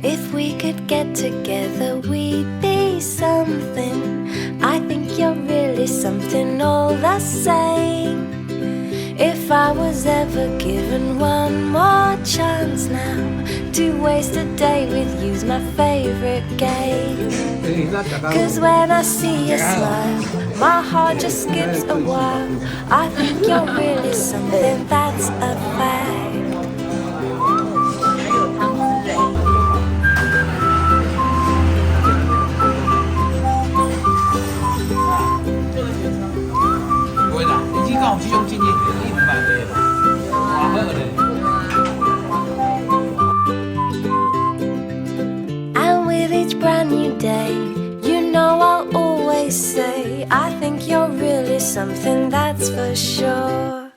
If we could get together, we'd be something. I think you're really something all the same. If I was ever given one more chance now to waste a day with you's my favorite game. Cause when I see you smile, my heart just skips a while. I think you're really something, that's a fact. And with each brand new day, you know I'll always say I think you're really something, that's for sure.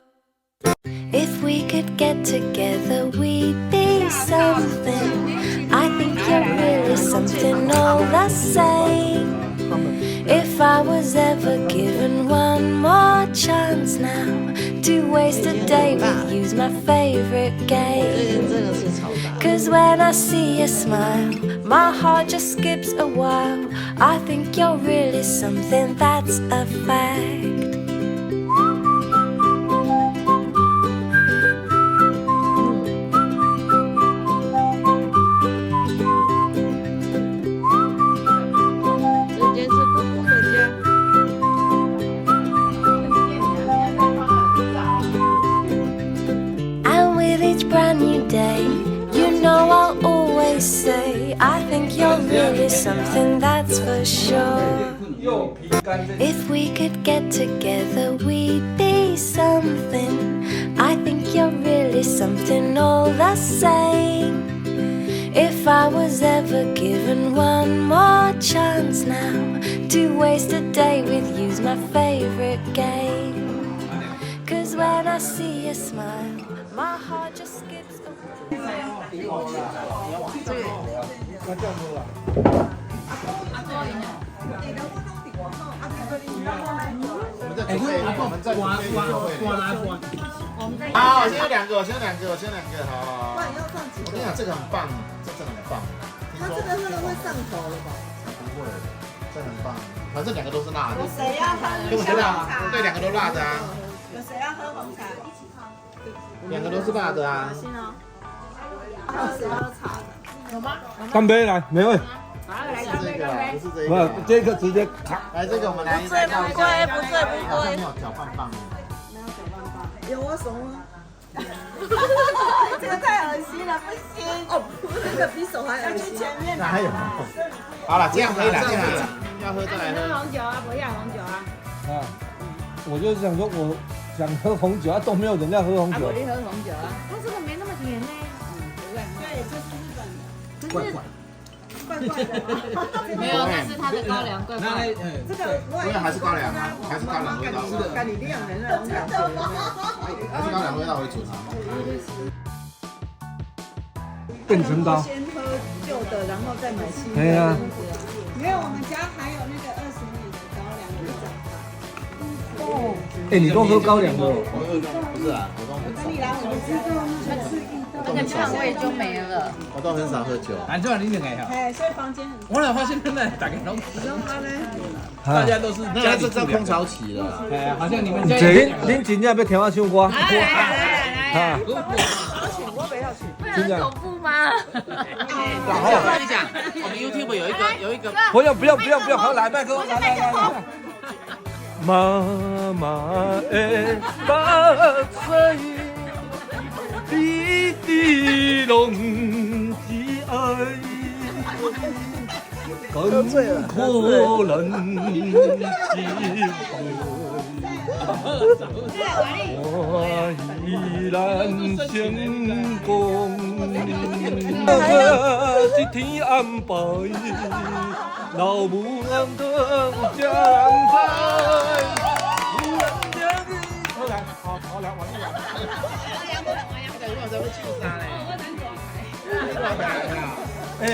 If we could get together, we'd be something. I think you're really something all the same. If I was ever given one more chance now to waste a day with you's my favorite game. Cause when I see you smile, my heart just skips a while. I think you're really something, that's a fact. Brand new day, you know I'll always say I think you're really something, that's for sure. If we could get together, we'd be something. I think you're really something all the same. If I was ever given one more chance now to waste a day with you's my favorite game. Cause when I see you smile, my heart just skips a beat. 好，先有两个，先有两个，好。我跟你讲，这个很棒，这真的很棒。它这个会上头了吧？不会，这很棒。反正两个都是辣的。谁要喝跟我觉得对，两个都辣的啊。有谁要喝红茶？一起喝。两个都是辣的啊。小心哦。喝谁要茶的？有吗？干杯来，美味。来干杯，干杯。不是这不个，这个直接卡。来这个我们来。不醉不醉不醉不醉。没有搅拌棒。没有搅拌棒。有我手吗？这个太恶心了，不行。哦，这个比手还恶心。前面哪有？好了，这样可以了，这样可以了。要喝再来喝。红酒啊，不要红酒啊。啊，我就想说，我想喝红酒，都没有人要喝红酒。我喝红酒啊。它这个没那么甜呢。对，这是日本的。怪怪。怪怪的。没有，但是它的高粱怪怪的。这个我也还是高粱啊，还是高粱味道。咖喱亮的那种感觉。还是高粱味道为主啊。变成高。先喝旧的，然后再买新的。对呀。没有，我们家还有那个20米的高粱的一整盘。哦。哎，你都喝高粱的？不是啊，我跟你来，我知道。那个呛味就没了。我都很少喝酒。难怪你两个哈。哎，所以房间很。我哪发现现在大家都，大家都是那是在空巢期了。哎，好像你们家。恁真正要听我唱歌？来，我不要去。会有恐怖吗？我跟你讲，我们 YouTube 有一个。不用，好来麦克风，来。妈妈的目屎，滴滴拢是爱，更可能我依然成功，一天安排，老母人当家人在。好凉，往这我才会去啥嘞？哎，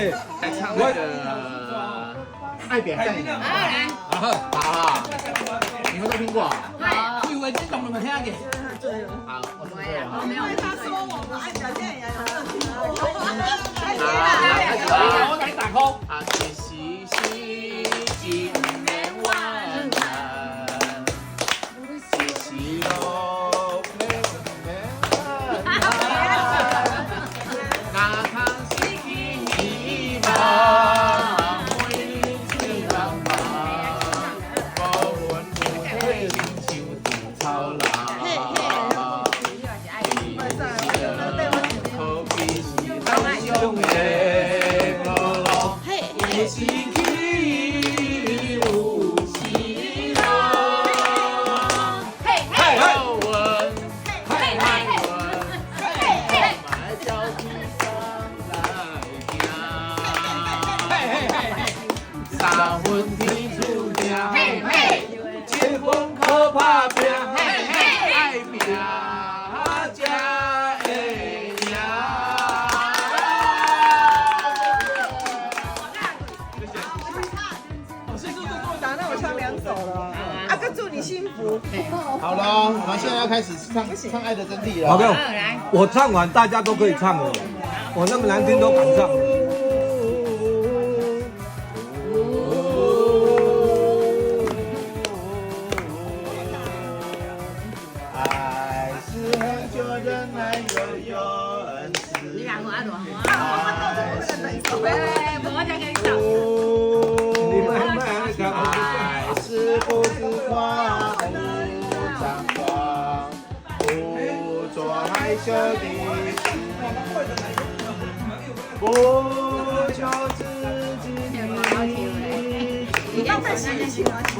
来唱那个《爱扁在你》。好，你们都听过？我以为这种你们听得见。好，我是这样。因为他说我们爱表现也有热情。好， 2箍。啊，这是真的我人，这是路哪通失去希望，每次茫茫，无论有火亲像稻草人。是去有时路，好运，歹运，莫照天上来行。3分天注定，7分靠打拼，爱拼才会赢。祝你幸福。好了，我们现在要开始唱《爱的真谛》了。好，没有，我唱完大家都可以唱了，我那么难听都敢唱。爱是很久忍耐又有恩慈。你两个爱多好啊！爱是不自夸，不张狂，不做害羞的事，不求自己的利益，不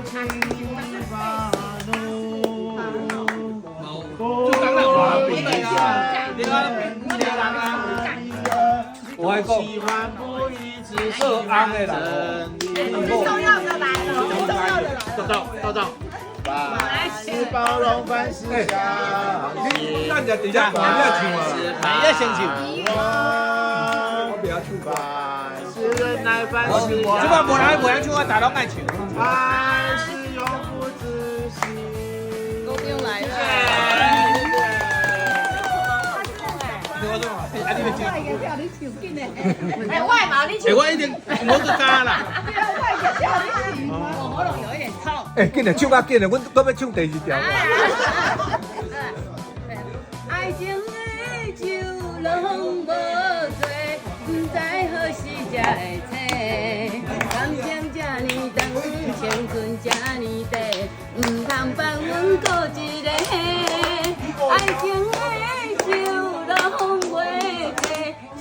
轻易发怒，不发脾气。我还讲，喜欢不一直做红的人重要的来了，重要的来了。到，凡事包容，凡事相信。咱就底下你要唱啊，你在先唱。我不要唱。凡事忍耐，凡事这个无人唱，我大佬爱唱。凡事永不止息。都不用来了。哎，外毛你我一定我都加啦。我喉咙有一点痛。哎，紧点唱啊，紧点，我要唱第2条。爱情的酒拢无多，不知何时才会醒。感情这呢长，青春这呢短，唔通放阮过一个。爱情的酒拢袂醉，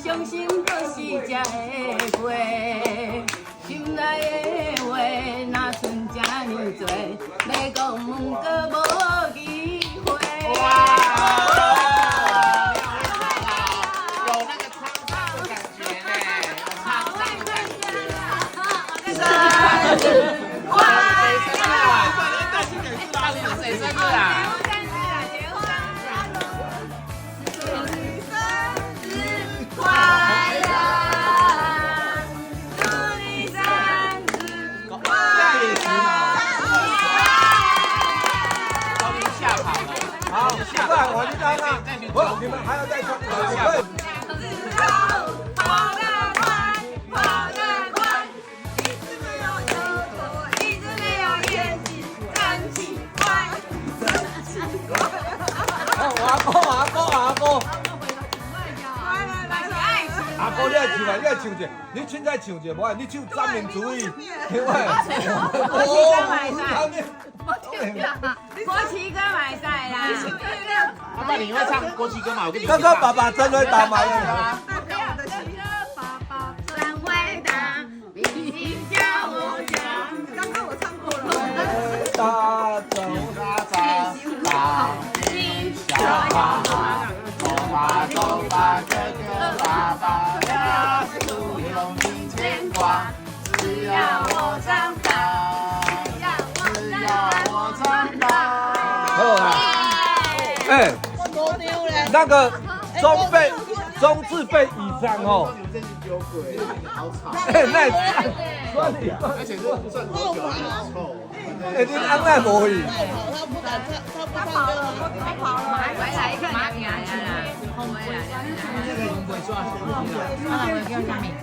伤心都是才会过。心内的话哪剩这呢多，要讲毋过无机会。有那个沧桑的感觉呢，生日快谁生日啊？好，下半我就唱啊，你们还要再唱。跑得快，跑得快，一直没有头头，一直没有眼睛，站起来，站起来。阿哥，来，爱情。阿哥，你来唱啊，你来唱一下，你凊彩唱一下，无？你唱三民主义，因为国旗歌买赛啦！阿爸，你会唱国旗歌吗？我跟你刚刚爸爸真会打麻将。真伟大，你叫我叫。刚刚我唱过了。大走心小跑走吧，哥哥爸爸呀，不用你牵挂，只要我长大，只要我长大。好啦，哎，那个中字辈以上哦。你们这群酒鬼，好吵，哎，那而且这不算多久，很臭。哎，你安奈无去？他不敢唱，他不唱歌吗？他跑了。回来一个马呀啦，后尾啦。这个不会耍，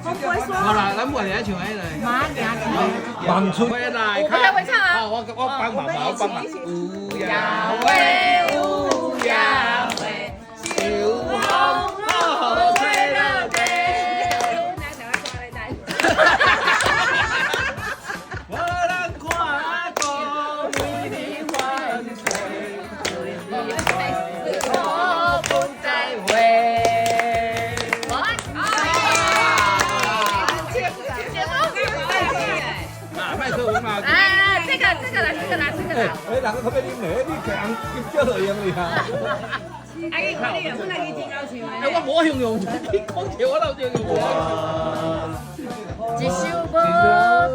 我不会说。好啦，咱不来唱迄个。马呀望春。回来，我不太会唱啊。我帮忙，我帮忙。乌鸦喂，乌鸦喂，小红红吹了地。我人看过美丽万岁，我不再会。麦克风嘛。哎，这个啦。哎，人个可别你妹，你给人叫落用哩哈。哎，你看你有那个真高唱哎，我无形容，你讲起我老形容。一首无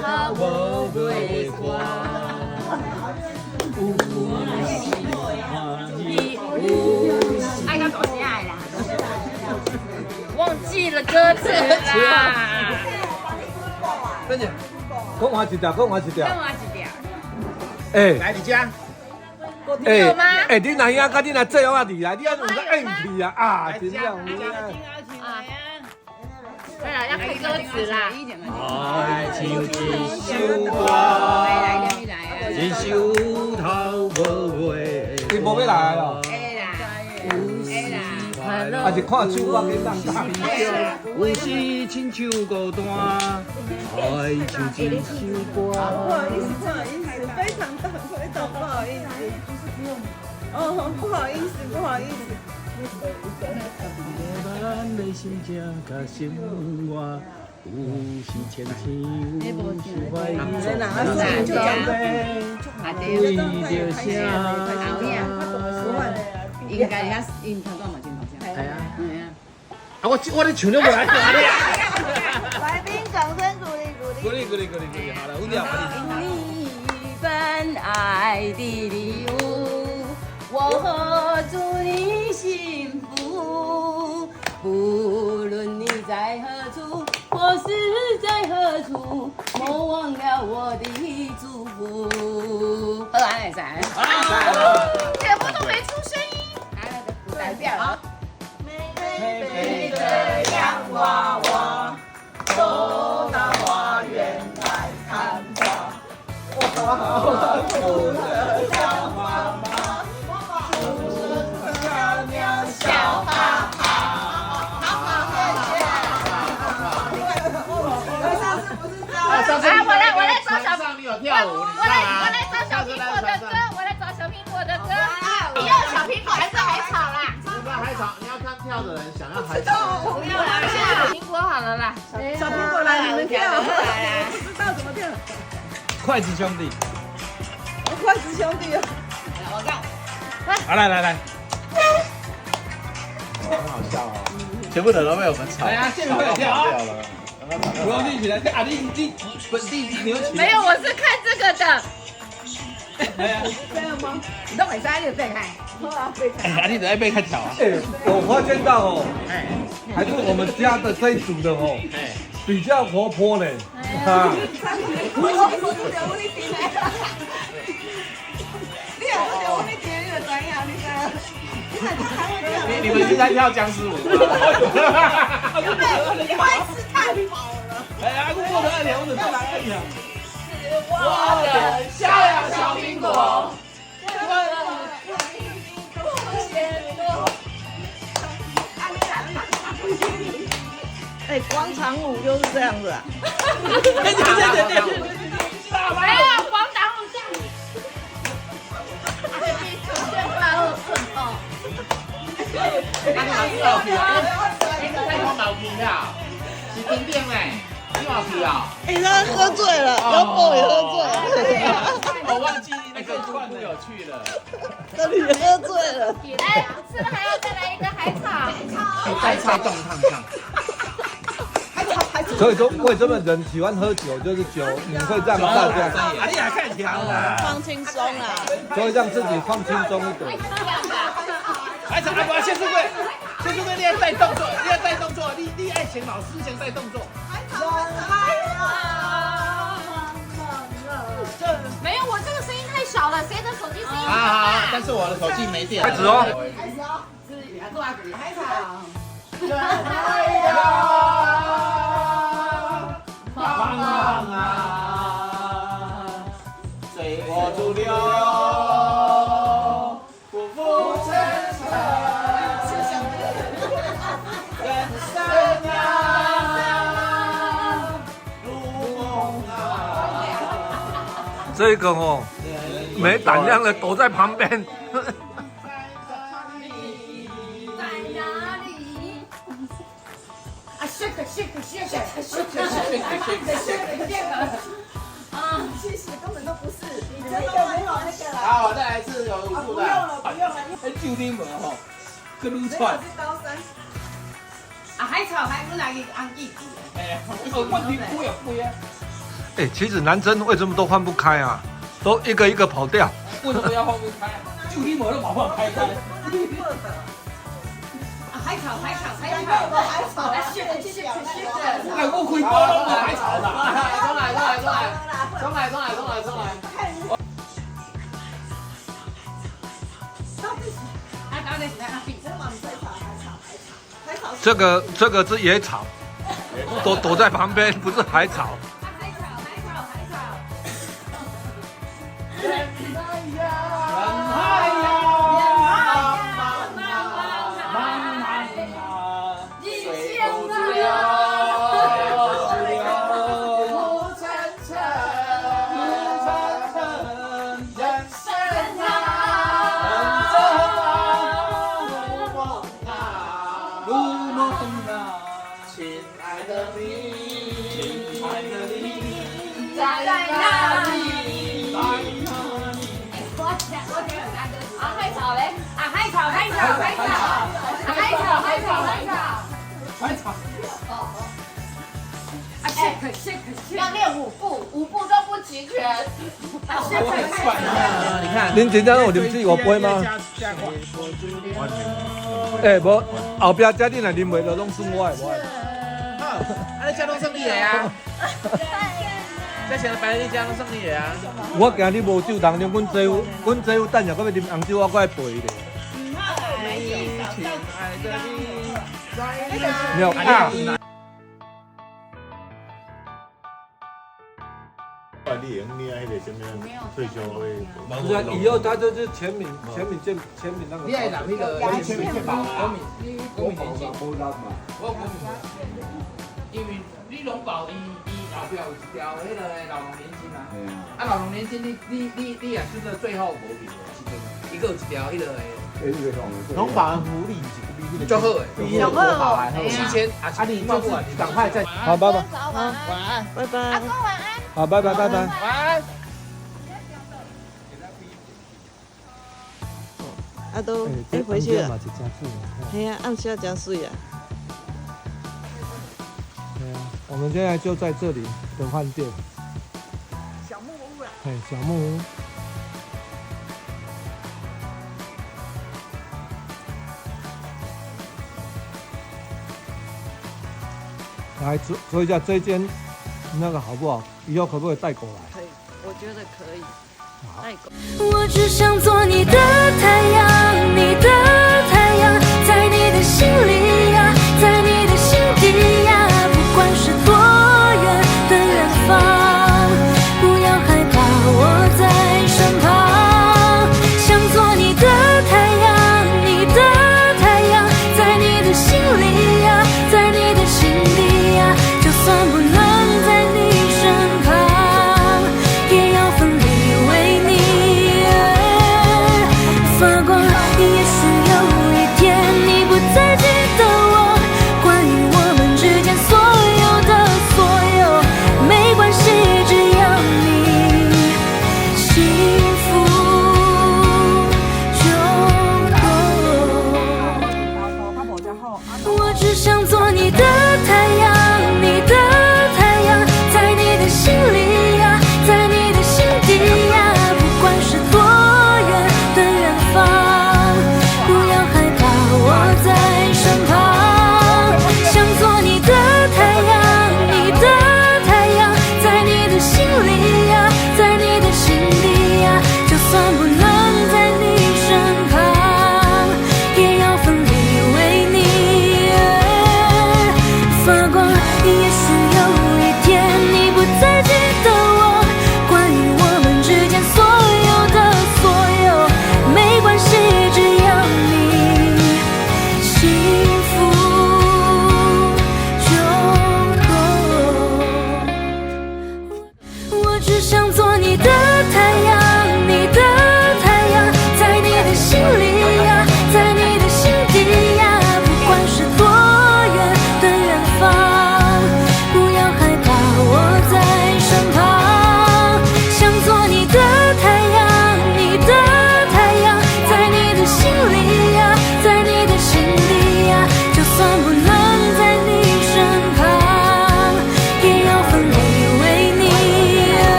头无尾歌，爱到大声啦，忘记了歌词啦。真的，讲完一条，讲完一条。跟我一条。哎来你家。有吗？哎，你若遐甲你若这样啊哩啊，你安有个硬气啊啊，真正有啊。对了，要看歌词啦。爱情一首歌，一首头无尾。你无要来哦？还是看手我给人打。有时亲像孤单，爱像一首歌。不好意思，不好意思，非常大非常不好意思。哦，不好意思，不好意思。咱的心情甲生活，有时牵牵，有时怀疑，为着啥？应该遐因头段嘛真好笑。系啊，啊我咧唱了无来听你。来宾掌声鼓励鼓励。鼓励，好了，我俩你一份爱的礼物，我祝你幸福。不论你在何处，或是在何处，莫忘了我的祝福。好，来噻。节目都没出声音，不代表。美美的洋娃娃，走到花园来看花。我哭了像妈妈，喵喵笑哈哈。上次我来找小上你有跳舞，我来找小苹果的歌，我来找小苹果的歌。你要小苹果还是海草啦？不要海草，你要看跳的人想要海草。不要啦，现在小苹果好了啦。小苹果来，你们跳。不知道怎么跳。筷子兄弟，筷子兄弟哦。我看。好来，很好笑哦，全部人都被我们吵掉了。不用立起来，啊你本地牛起。没有，我是看这个的。哎呀，这样吗？你都没塞，你背开。哎，你在被看条啊？哎，我发现到哦，哎，还是我们家的这一组的哦，哎，比较活泼呢。啊，你们是在跳僵尸舞吗？你会吃太饱了。哎呀，我的聊的干嘛呀？我的小呀小苹果。哎，广场舞就是这样子啊。没有广场舞这样。是停电嘞，你忘记啊？哎，他喝醉了，姚波也喝醉了，我忘记那个串不有趣了。这里也喝醉了。哎，是不是还要再来一个海草？再猜动烫烫。所以说为什么人喜欢喝酒，就是酒你会让大家，啊，你还看条啊？放轻松啦。所以让自己放轻松一点。海草，不要谢富贵，谢富贵你要带动作，你爱请老师先带动作。没有，我这个少了，谁的手机声音好好，但是我的手机没电。开始哦。海草。太阳茫茫啊，随波逐流，浮浮沉沉，人生啊，如梦啊。这个哦，没胆量的躲在旁边。啊，谢谢，根本都不是，你这个没有那个啦。好，我再来一次有舞步的。不用了，不用了，哎，就你们吼，去撸串。是高三。啊，海草还不来给安记。哎，问题不也不一样。哎，其实男生为什么都换不开啊？都一个一个跑掉。为什么要换不开？就你们都把放开开。啊，海草，海草，海两草，个有海草，来学的，学的，学的。哎，我开包都是海草的。重来。啊，搞的是啊，比这个是野草，躲在旁边，不是海草。海草。要练5步，5步都不齐全。你看，恁真正有啉水5杯吗？哎，无后壁遮恁若啉袂，就拢算我的，无的。你家拢胜利的啊！在前白日家拢胜利的啊！我今日无酒当啉，阮这有等下，我要啉红酒，我过来陪咧。没有啊。你用你那个什么退休会？不是，以后他就是全民那个。你爱拿那个全民健保啊？公民年金。我公民，因为你农保伊老表有一条迄个老农年金啊，啊老农年金你也是个最后无平的，是真的，一个有一条迄个。农保福利就好诶，就好哦7000啊，你就是赶快再好，拜拜。早晚安，晚安，拜拜。阿公晚安。好，拜拜。晚安。啊都回去了。哎呀，暗时要加水啊。我们现在就在这里等饭店。小木屋啊。哎，小木屋。来说一下这间那个好不好？以后可不可以带狗来？可以，我觉得可以。带狗。我只想做你的太阳，你的太阳，在你的心里呀，在你的心底呀，不管是多远的远方，不要害怕，我在身旁，想做你的太阳，你的太阳，在你的心里呀，在你的心底呀，就算不能在你身旁，也要奋力为你而发光。也许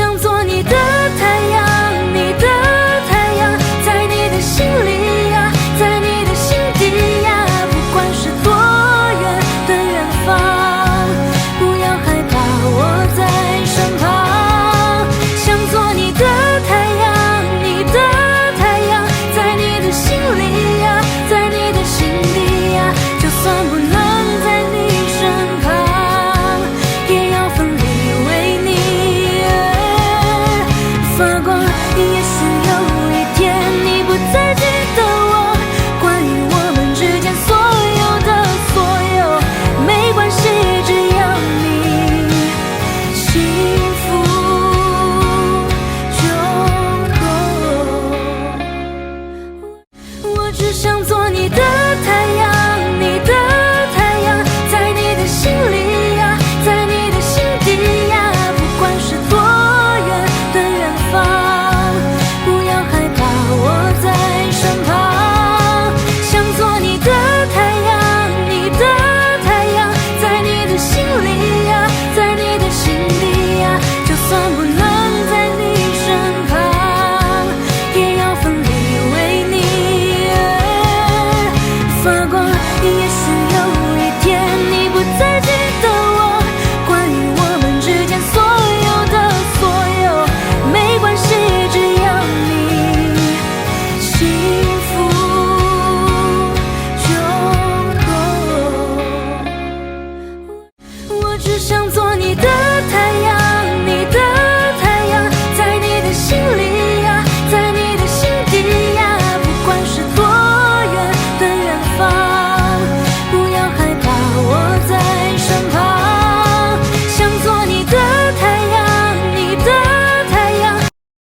想做你的